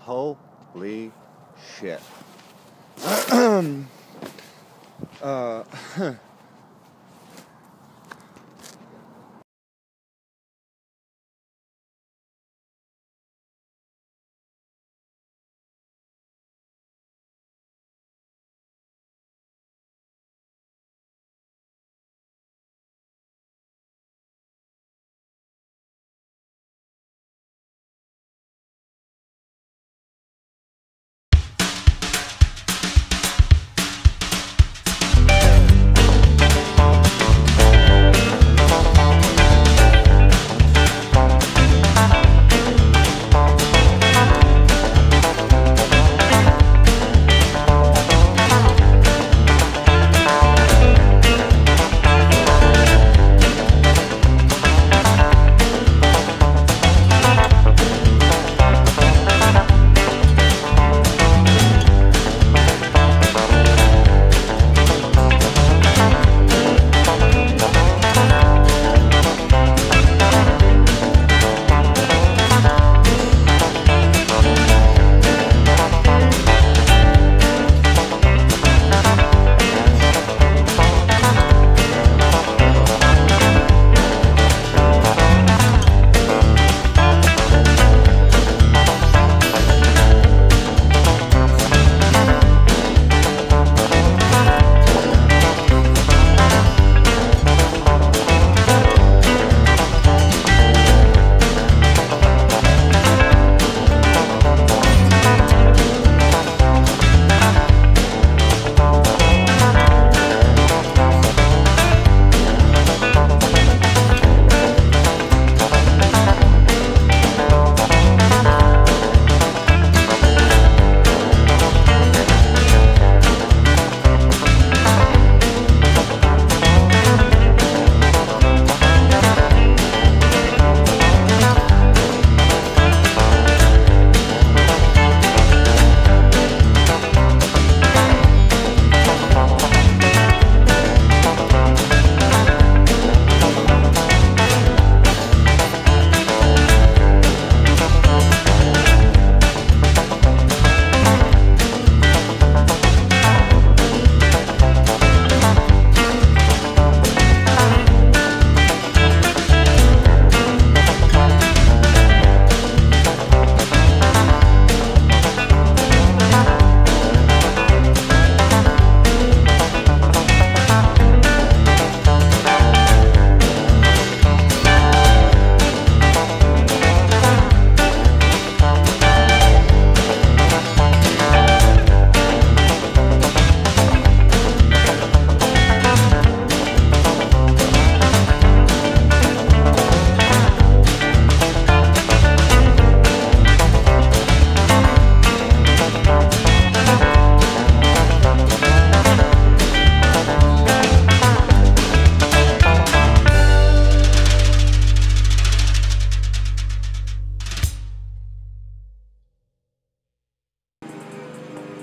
Holy shit.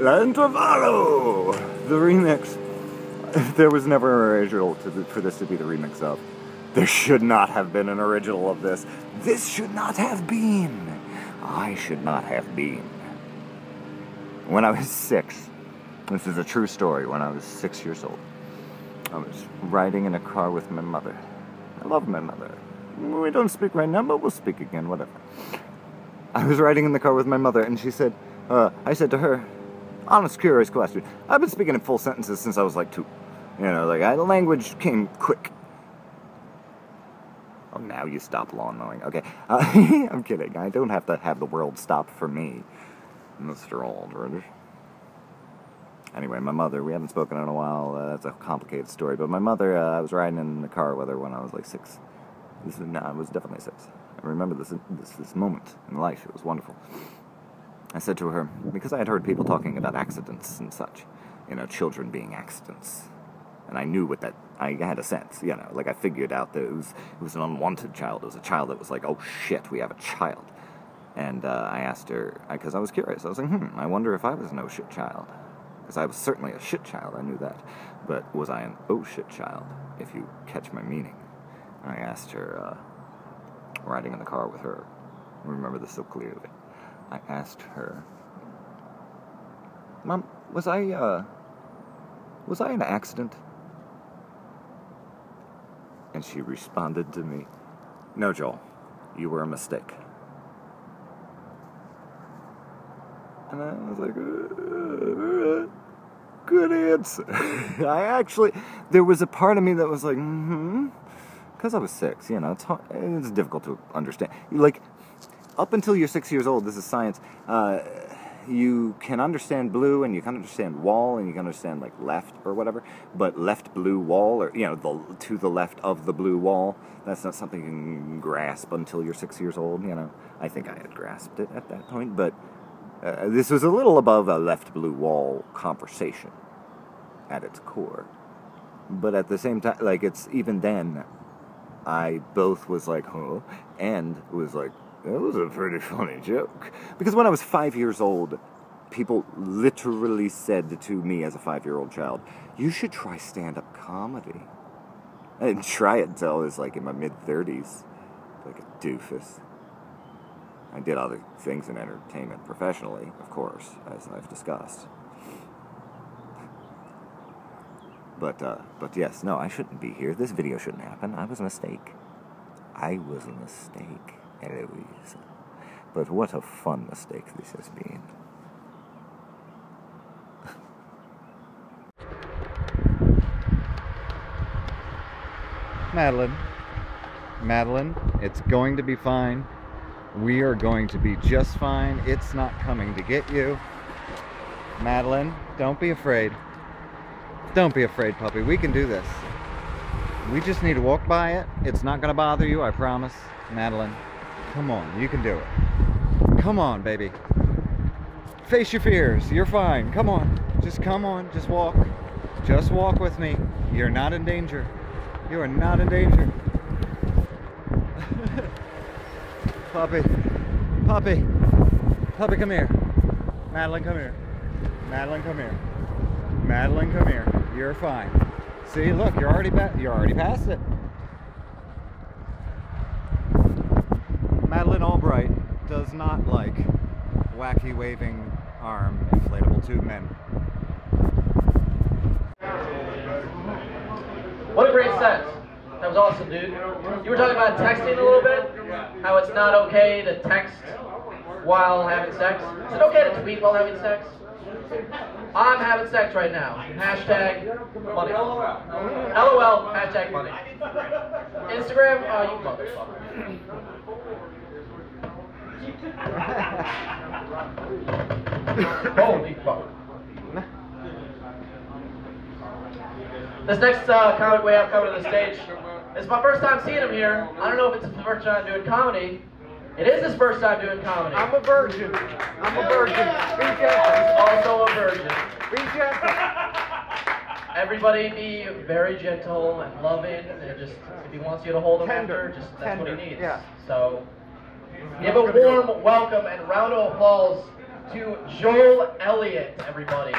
L'intervallo! The remix. There was never an original for this to be the remix of. There should not have been an original of this. This should not have been. I should not have been. When I was 6, this is a true story, when I was 6 years old, I was riding in a car with my mother. I love my mother. We don't speak right now, but we'll speak again, whatever. I was riding in the car with my mother, and she said, I said to her, honest, curious question. I've been speaking in full sentences since I was like 2. You know, like, the language came quick. Oh, now you stop lawn mowing. Okay, I'm kidding. I don't have to have the world stop for me, Mr. Aldridge. Anyway, my mother, we haven't spoken in a while. That's a complicated story. But my mother, I was riding in the car with her when I was like 6. I was definitely 6. I remember this moment in life. It was wonderful. I said to her, because I had heard people talking about accidents and such, you know, children being accidents. And I knew what that, I had a sense, you know, like I figured out that it was an unwanted child. It was a child that was like, oh shit, we have a child. And I asked her, because I was curious, I was like, I wonder if I was an oh shit child. Because I was certainly a shit child, I knew that. But was I an oh shit child, if you catch my meaning? And I asked her, riding in the car with her, I remember this so clearly. I asked her, Mom, was I an accident? And she responded to me, no, Joel, you were a mistake. And I was like, good answer. There was a part of me that was like, because I was 6, you know, it's difficult to understand. Like, up until you're 6 years old, this is science, you can understand blue, and you can understand wall, and you can understand, like, left or whatever, but left blue wall, or, you know, to the left of the blue wall, that's not something you can grasp until you're 6 years old, you know. I think I had grasped it at that point, but this was a little above a left blue wall conversation at its core. But at the same time, like, it's even then, I both was like, huh, and was like, that was a pretty funny joke. Because when I was 5 years old, people literally said to me as a 5-year-old child, you should try stand-up comedy. I didn't try it until I was like in my mid-30s, like a doofus. I did other things in entertainment professionally, of course, as I've discussed. But yes, no, I shouldn't be here. This video shouldn't happen. I was a mistake. I was a mistake, Eloise. But what a fun mistake this has been. Madeline, it's going to be fine. We are going to be just fine. It's not coming to get you. Madeline, don't be afraid. Don't be afraid, puppy. We can do this. We just need to walk by it. It's not going to bother you, I promise. Madeline, come on. You can do it. Come on, baby. Face your fears. You're fine. Come on. Just come on. Just walk. Just walk with me. You're not in danger. You are not in danger. Puppy. Puppy. Puppy, come here. Madeline, come here. Madeline, come here. Madeline, come here. You're fine. See, look, you're already past it. Madeline Albright does not like wacky waving arm inflatable tube men. What a great set. That was awesome, dude. You were talking about texting a little bit, how it's not okay to text while having sex. Is it okay to tweet while having sex? I'm having sex right now. Hashtag money. LOL, hashtag money. Instagram, oh, you motherfucker. Holy fuck. This next comic we have coming to the stage, it's my first time seeing him here. I don't know if it's his first time doing comedy. It is his first time doing comedy. I'm a virgin. I'm a virgin. Be gentle. He's also a virgin. Be gentle. Everybody be very gentle and loving, and just, if he wants you to hold him after, just that's Tender. what he needs. Yeah. So, give a warm welcome and round of applause to Joel Elliott, everybody.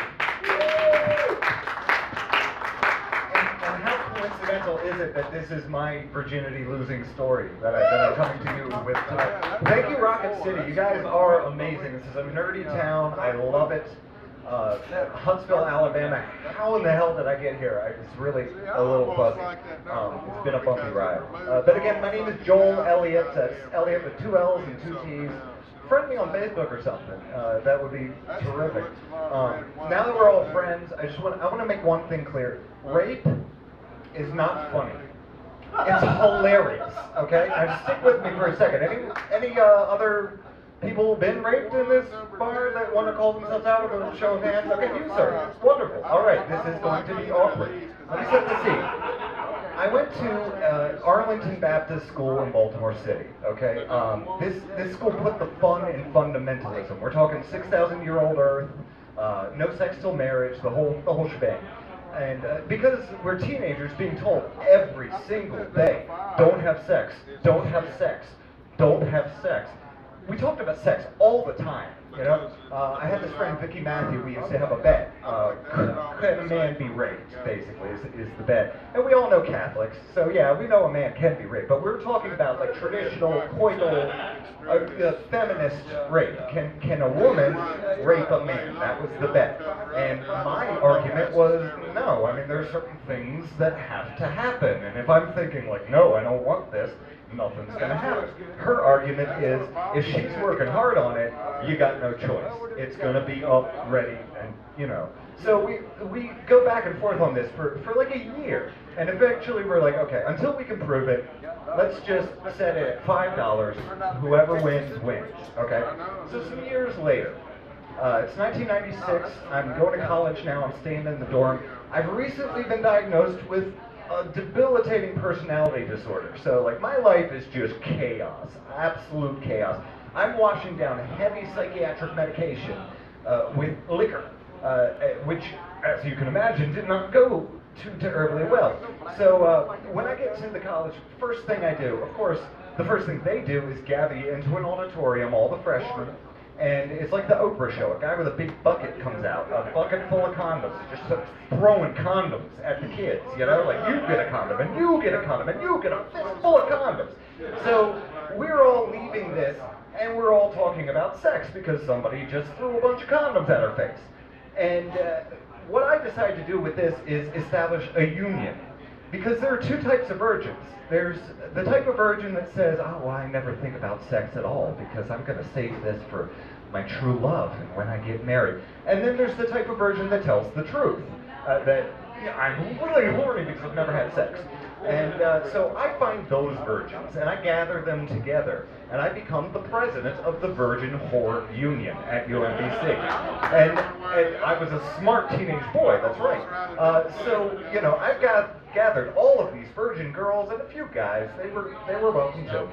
And how coincidental is it that this is my virginity losing story that I'm coming to you with tonight? Thank you, Rocket City. You guys are amazing. This is a nerdy town. I love it. Huntsville, Alabama. How in the hell did I get here? It's really a little fuzzy. It's been a bumpy ride. But again, my name is Joel Elliott. That's Elliott with 2 L's and 2 T's. Friend me on Facebook or something. That would be terrific. Now that we're all friends, I want to make one thing clear. Rape is not funny. It's hilarious. Okay? Now stick with me for a second. Any other people been raped in this bar that want to call themselves out with a show of hands? Okay, you sir. Wonderful. All right, this is going to be awkward. Let me set the scene. I went to Arlington Baptist School in Baltimore City. Okay, this school put the fun in fundamentalism. We're talking 6,000-year-old Earth, no sex till marriage, the whole shebang. And because we're teenagers being told every single day, don't have sex, don't have sex, don't have sex. We talked about sex all the time. You know, I had this friend, Vicky Matthew, we used to have a bet. Can a man be raped, basically, is the bet. And we all know Catholics, so yeah, we know a man can be raped, but we're talking about like traditional, coital, feminist rape. Can a woman rape a man? That was the bet. And my argument was, no, I mean, there are certain things that have to happen, and if I'm thinking like, no, I don't want this, nothing's gonna happen. Her argument is, if she's working hard on it, you got no choice. It's gonna be up, ready, and you know. So we go back and forth on this for like a year, and eventually we're like, okay, until we can prove it, let's just set it at $5. Whoever wins, wins. Okay. So some years later, it's 1996. I'm going to college now. I'm staying in the dorm. I've recently been diagnosed with a debilitating personality disorder. So like my life is just chaos, absolute chaos. I'm washing down heavy psychiatric medication with liquor, which, as you can imagine, did not go too terribly well. So when I get to the college, first thing I do, of course, the first thing they do is gather you into an auditorium, all the freshmen, and it's like the Oprah show. A guy with a big bucket comes out, a bucket full of condoms, just throwing condoms at the kids, you know? Like, you get a condom, and you get a condom, and you get a fist full of condoms. So we're all leaving this, and we're all talking about sex because somebody just threw a bunch of condoms at our face. And what I decided to do with this is establish a union. Because there are two types of virgins. There's the type of virgin that says, oh, well, I never think about sex at all because I'm going to save this for my true love and when I get married. And then there's the type of virgin that tells the truth, that I'm really horny because I've never had sex. And so I find those virgins and I gather them together and I become the president of the Virgin Whore Union at UMBC. And I was a smart teenage boy, that's right. So, you know, I've gathered all of these virgin girls and a few guys. They were welcome too.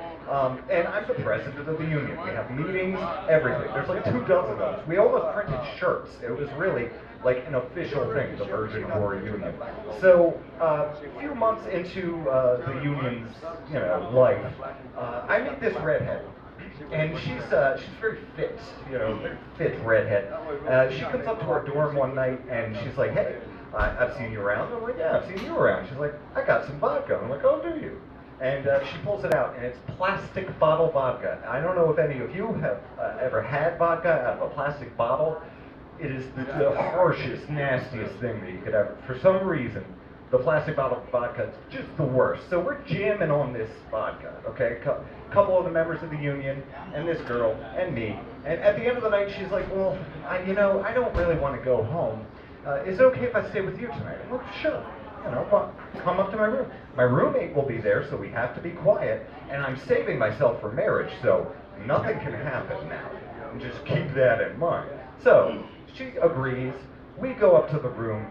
And I'm the president of the union. We have meetings, everything. There's like 24 of those. We almost printed shirts. It was really like an official thing, the Virgin Whore Union. So a few months into the union's, you know, life, I meet this redhead. And she's very fit, you know, very fit redhead. She comes up to our dorm one night and she's like, hey, I've seen you around. I'm like, yeah, I've seen you around. She's like, I got some vodka. I'm like, oh, do you? And she pulls it out, and it's plastic bottle vodka. I don't know if any of you have ever had vodka out of a plastic bottle. It is the harshest, nastiest thing that you could ever. For some reason, the plastic bottle vodka is just the worst. So we're jamming on this vodka, okay? A couple of the members of the union, and this girl, and me. And at the end of the night, she's like, well, I don't really want to go home. Is it okay if I stay with you tonight? I'm like, sure. You know, come up to my room. My roommate will be there, so we have to be quiet. And I'm saving myself for marriage, so nothing can happen now. And just keep that in mind. So she agrees. We go up to the room.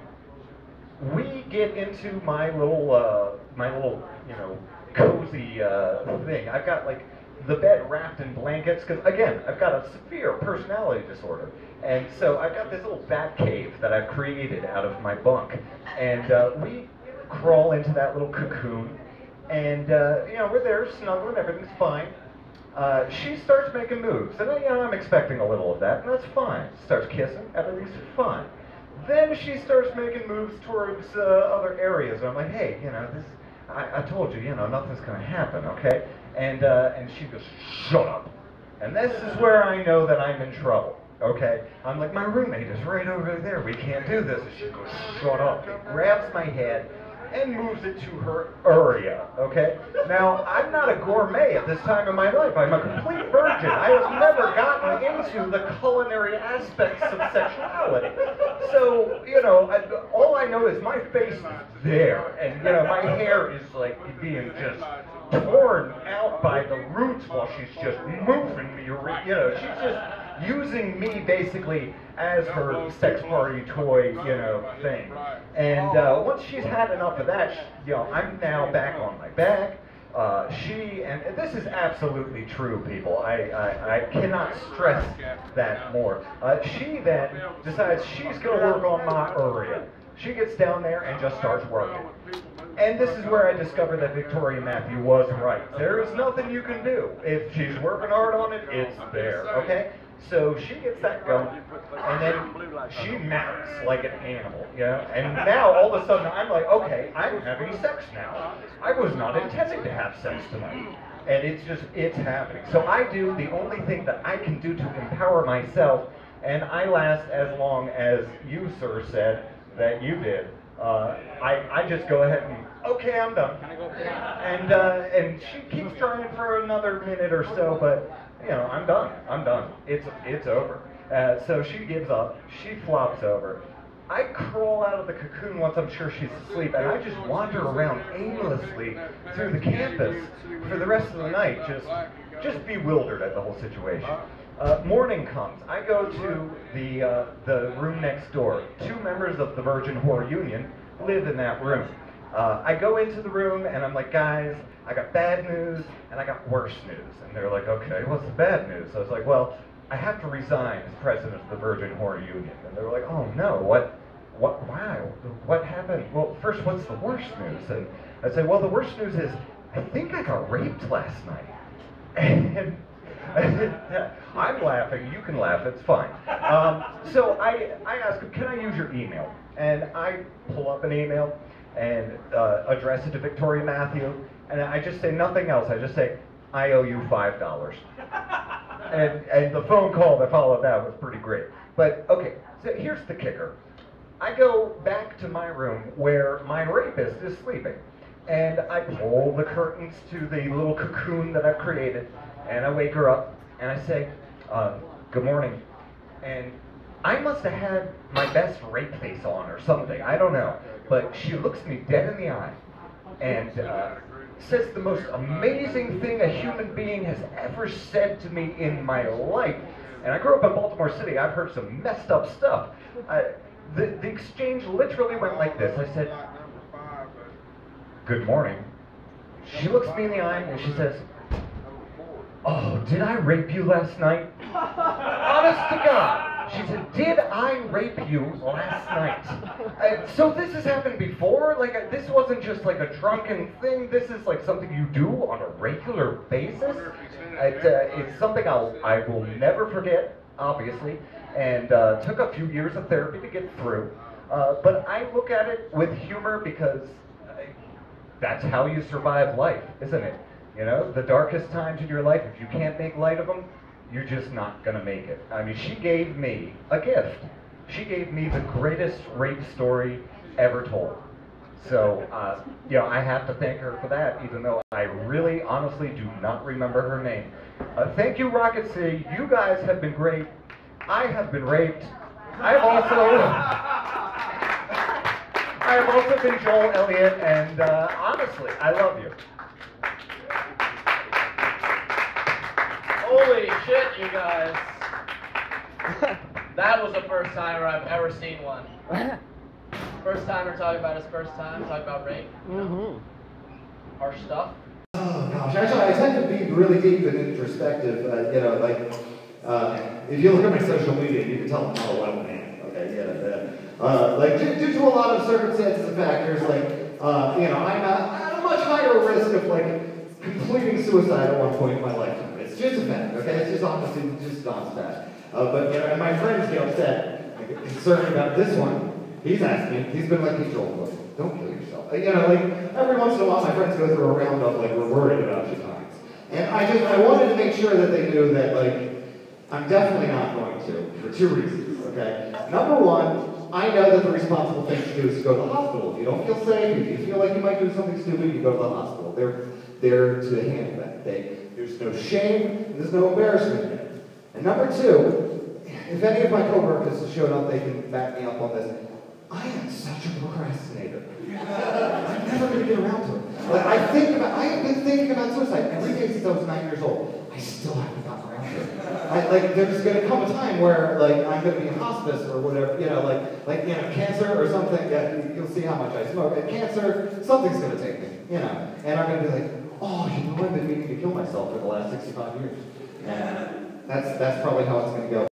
We get into my little, you know, cozy thing. I've got like the bed wrapped in blankets, because again, I've got a severe personality disorder. And so I've got this little bat cave that I've created out of my bunk. And we crawl into that little cocoon. And, you know, we're there snuggling, everything's fine. She starts making moves. And, you know, I'm expecting a little of that, and that's fine. Starts kissing, everything's fine. Then she starts making moves towards other areas. And I'm like, hey, you know, this, I told you, you know, nothing's going to happen, okay? And she goes, shut up. And this is where I know that I'm in trouble. Okay, I'm like, my roommate is right over there. We can't do this. And she goes, shut up. And grabs my head and moves it to her area. Okay. Now, I'm not a gourmet at this time in my life. I'm a complete virgin. I have never gotten into the culinary aspects of sexuality. So, you know, all I know is my face is there, and you know, my hair is like being just torn out by the roots while she's just moving me. You know, she's just using me basically as her sex party toy, you know, thing. And once she's had enough of that, you know, I'm now back on my back. And this is absolutely true, people. I cannot stress that more. She then decides she's going to work on my area. She gets down there and just starts working. And this is where I discovered that Victoria Matthew was right. There is nothing you can do. If she's working hard on it, it's there, okay? So she gets that going, and then she marks like an animal, you know? And now, all of a sudden, I'm like, okay, I'm having sex now. I was not intending to have sex tonight. And it's happening. So I do the only thing that I can do to empower myself, and I last as long as you, sir, said that you did. I just go ahead and, okay, I'm done. And she keeps trying for another minute or so, but you know, I'm done. It's over. So she gives up. She flops over. I crawl out of the cocoon once I'm sure she's asleep, and I just wander around aimlessly through the campus for the rest of the night, just bewildered at the whole situation. Morning comes. I go to the room next door. 2 members of the Virgin Whore Union live in that room. I go into the room and I'm like, guys, I got bad news and I got worse news. And they're like, okay, what's the bad news? So I was like, well, I have to resign as president of the Virgin Whore Union. And they were like, oh no, why? What happened? Well, first, what's the worst news? And I say, well, the worst news is, I think I got raped last night. And I'm laughing, you can laugh, it's fine. So I ask him, can I use your email? And I pull up an email and address it to Victoria Matthew, and I just say nothing else. I just say, I owe you $5. And the phone call that followed that was pretty great. But okay, so here's the kicker. I go back to my room where my rapist is sleeping, and I pull the curtains to the little cocoon that I've created, and I wake her up, and I say, good morning. And I must have had my best rape face on or something, I don't know. But she looks me dead in the eye and says the most amazing thing a human being has ever said to me in my life. And I grew up in Baltimore City, I've heard some messed up stuff. The exchange literally went like this. I said, good morning. She looks me in the eye and she says, oh, did I rape you last night? Honest to God. She said, did I rape you last night? So this has happened before? Like, this wasn't just like a drunken thing. This is like something you do on a regular basis? It's something I will never forget, obviously, and took a few years of therapy to get through. But I look at it with humor because that's how you survive life, isn't it? You know, the darkest times in your life, if you can't make light of them, you're just not gonna make it. I mean, she gave me a gift. She gave me the greatest rape story ever told. So, you know, I have to thank her for that, even though I really, honestly do not remember her name. Thank you, Rocket City. You guys have been great. I have been raped. I have also been Joel Elliott, and honestly, I love you. Holy shit, you guys. That was the first timer I've ever seen one. First timer talking about his first time, talking about rape. Harsh stuff. Oh gosh, actually I tend to be really deep and introspective, you know, like, if you look at my social media, you can tell I'm not a well man, okay, like, due to a lot of circumstances and factors, like, you know, I'm at a much higher risk of, like, completing suicide at one point in my lifetime. It's just a fact, okay, it's just honestly, just honest fact. But, you know, and my friends get upset, like, concerned about this one. He's asked me, he's been like, hey Joel, don't kill yourself. You know, like, every once in a while my friends go through a round of, like, we're worried about you times. And I wanted to make sure that they knew that, like, I'm definitely not going to, for 2 reasons, okay? Number one, I know that the responsible thing to do is to go to the hospital. If you don't feel safe, if you feel like you might do something stupid, you go to the hospital. They're there to handle that. There's no shame, and there's no embarrassment in it. And number two, if any of my coworkers have showed up, they can back me up on this. I am such a procrastinator. I'm never going to get around to it. Like, I have been thinking about suicide every day since I was 9 years old. I still haven't gotten around to it. Like, there's going to come a time where, like, I'm going to be in hospice or whatever, you know, like, you know, cancer or something. Yeah, you'll see how much I smoke. And cancer, something's going to take me, you know. And I'm going to be like, oh, you know, I've been meaning to kill myself for the last 65 years. And that's probably how it's going to go.